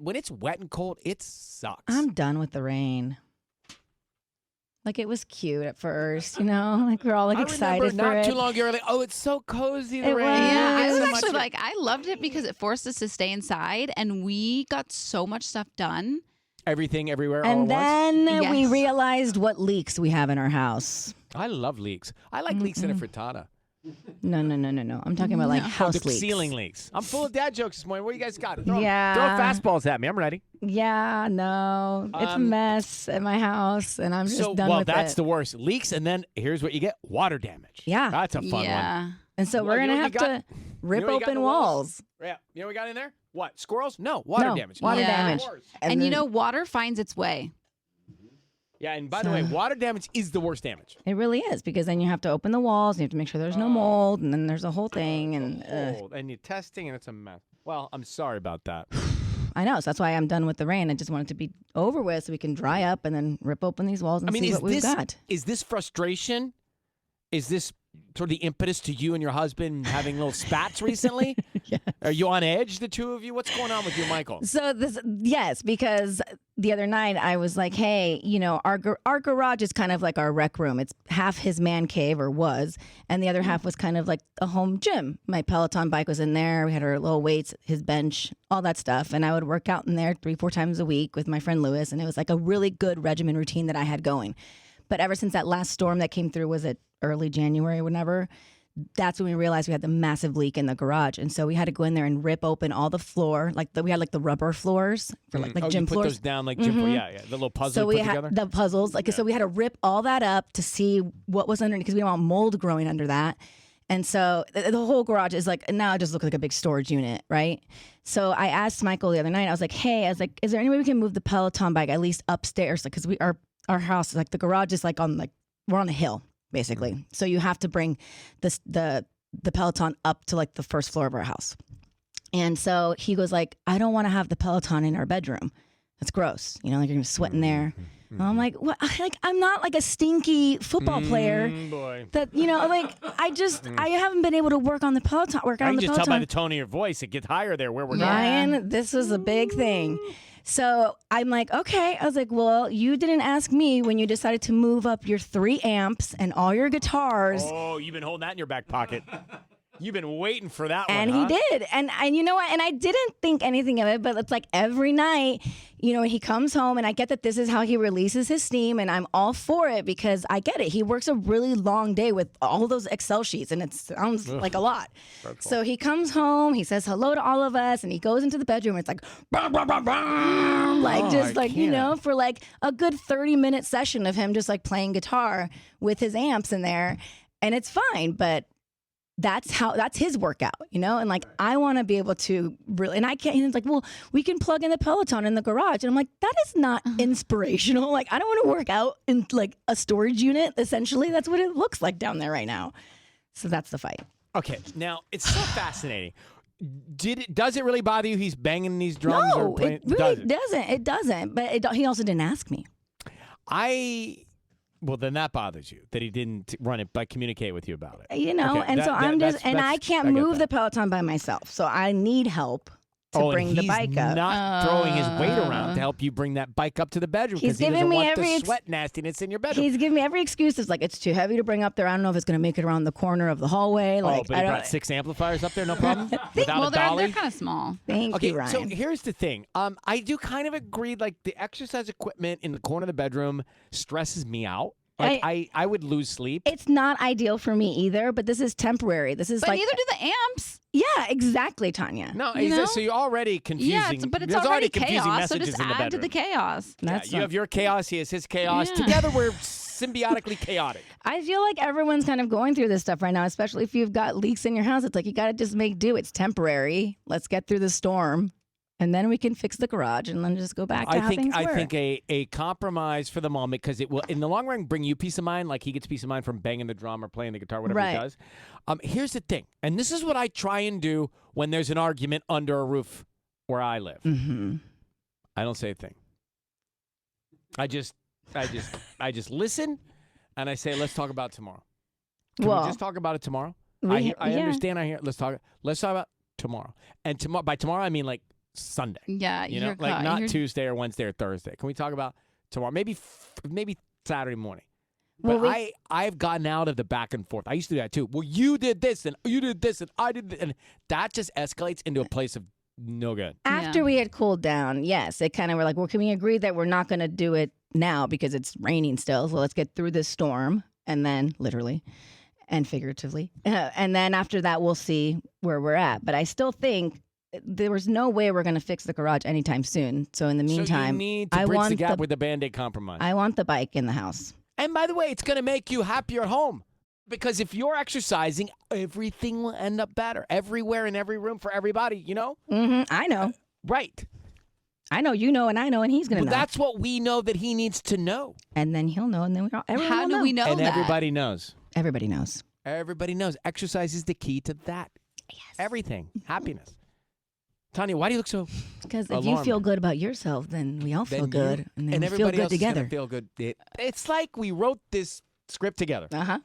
when it's wet and cold, it sucks. I'm done with the rain. Like, it was cute at first, you know? Like, we're all like excited for it. Not too long ago, like, oh, it's so cozy. The rain. Yeah, I was so actually like, I loved it because it forced us to stay inside, and we got so much stuff done. Everything, everywhere, and all at once. then we realized what leaks we have in our house. I love leaks. I like leaks in a frittata. No. I'm talking about like house leaks. Ceiling leaks. I'm full of dad jokes this morning. What do you guys got? Throw fastballs at me. I'm ready. Yeah, no. It's a mess at my house, and I'm just done with it. Well, that's the worst. Leaks, and then here's what you get. Water damage. Yeah. That's a fun one. And so we're going to have to rip open walls. Yeah. You know what we got in there? What? Squirrels? No. Water damage. Water damage. And you know, water finds its way. Yeah, and by the way, water damage is the worst damage. It really is, because then you have to open the walls, and you have to make sure there's no mold, and then there's a whole thing. And you're testing, and it's a mess. Well, I'm sorry about that. I know, so that's why I'm done with the rain. I just want it to be over with so we can dry up and then rip open these walls and see what we've got. Is this frustration? Is this sort of the impetus to you and your husband having little spats recently? Yes. Are you on edge, the two of you? What's going on with you, Michael? So yes, because the other night I was like, hey, you know, our garage is kind of like our rec room. It's half his man cave, or was, and the other half was kind of like a home gym. My Peloton bike was in there. We had our little weights, his bench, all that stuff. And I would work out in there 3-4 times a week with my friend Lewis. And it was like a really good regimen routine that I had going. But ever since that last storm that came through, was it early January, whenever, that's when we realized we had the massive leak in the garage. And so we had to go in there and rip open all the floor. We had like the rubber floors for like gym you put floors. those down like gym floors. Yeah. The little puzzles so we put together. The puzzles. So we had to rip all that up to see what was underneath, because we didn't want mold growing under that. And so the whole garage is like, now it just looks like a big storage unit, right? So I asked Michael the other night, I was like, is there any way we can move the Peloton bike at least upstairs? Because our house is like, the garage is like we're on a hill, basically. So you have to bring the Peloton up to like the first floor of our house. And so he goes like, I don't want to have the Peloton in our bedroom. That's gross. You know, like you're going to sweat in there. And I'm like, what? Like, I'm not like a stinky football player. Boy. That, you know, like, I haven't been able to work on the Peloton. I can just tell by the tone of your voice, it gets higher there where we're going. Ryan, this was a big thing. So I'm like, okay. I was like, well, you didn't ask me when you decided to move up your 3 amps and all your guitars. Oh, you've been holding that in your back pocket. You've been waiting for that and one, he did. And you know what? And I didn't think anything of it, but it's like every night, you know, he comes home, and I get that this is how he releases his steam, and I'm all for it because I get it. He works a really long day with all those Excel sheets, and it sounds like a lot. So he comes home, he says hello to all of us, and he goes into the bedroom, and it's like, bah, bah, bah, bah, like, you know, for like a good 30-minute session of him just like playing guitar with his amps in there. And it's fine, but that's his workout, you know? And like, I want to be able to really, and I can't, he's like, well, we can plug in the Peloton in the garage. And I'm like, that is not inspirational. Like, I don't want to work out in like a storage unit. Essentially, that's what it looks like down there right now. So that's the fight. Okay. Now, it's so fascinating. Does it really bother you he's banging these drums? No, or playing? it really doesn't. It doesn't. But he also didn't ask me. Well, then that bothers you, that he didn't run it, but communicate with you about it. You know, okay, and so I can't move the Peloton by myself. So I need help to bring the bike up. He's not throwing his weight around to help you bring that bike up to the bedroom because he doesn't want the sweat nastiness in your bedroom. He's giving me every excuse. It's like, it's too heavy to bring up there. I don't know if it's going to make it around the corner of the hallway. Like, but he brought 6 amplifiers up there, no problem? Without a dolly? They're kind of small. Thank you, Ryan. So here's the thing. I do kind of agree, like the exercise equipment in the corner of the bedroom stresses me out. Like I would lose sleep. It's not ideal for me either, but this is temporary. But neither do the amps. Yeah, exactly, Tanya. No, so you're already confusing. Yeah, but it's There's already confusing chaos, messages so just in the add to bedroom. the chaos. You have your chaos, he has his chaos. Together we're symbiotically chaotic. I feel like everyone's kind of going through this stuff right now, especially if you've got leaks in your house. It's like, you got to just make do. It's temporary. Let's get through the storm. And then we can fix the garage and then just go back to how things were. I think a compromise for the moment, because it will, in the long run, bring you peace of mind, like he gets peace of mind from banging the drum or playing the guitar, whatever he does. Here's the thing, and this is what I try and do when there's an argument under a roof where I live. Mm-hmm. I don't say a thing. I just listen, and I say, let's talk about it tomorrow. Can we just talk about it tomorrow? I understand. Let's talk about tomorrow. And by tomorrow, I mean like Sunday. Yeah, You know, you're like caught. not You're- Tuesday or Wednesday or Thursday. Can we talk about tomorrow? Maybe Saturday morning. Well, But I've gotten out of the back and forth. I used to do that too. Well, you did this and you did this and I did this, and that just escalates into a place of no good. After Yeah. we had cooled down, yes, it kind of were like, well, can we agree that we're not going to do it now because it's raining still? So let's get through this storm, and then literally and figuratively, and then after that, we'll see where we're at. But I still think there was no way we're going to fix the garage anytime soon. So in the meantime, so you need to I bridge want the gap the- with the Band-Aid compromise. I want the bike in the house. And by the way, it's going to make you happier at home. Because if you're exercising, everything will end up better. Everywhere in every room for everybody, you know? I know. Right. I know, you know, and I know, and he's going to But know. that's what we know that he needs to know. And then he'll know, and then everyone How will do know. we know And that? everybody knows. Everybody knows. Everybody knows. Exercise is the key to that. Yes. Everything. Happiness. Tanya, why do you look so Because if you alarmed? feel good about yourself, then we all feel Then good, you- and then we feel everybody good else is together. gonna feel good. It's like we wrote this script together. Uh huh.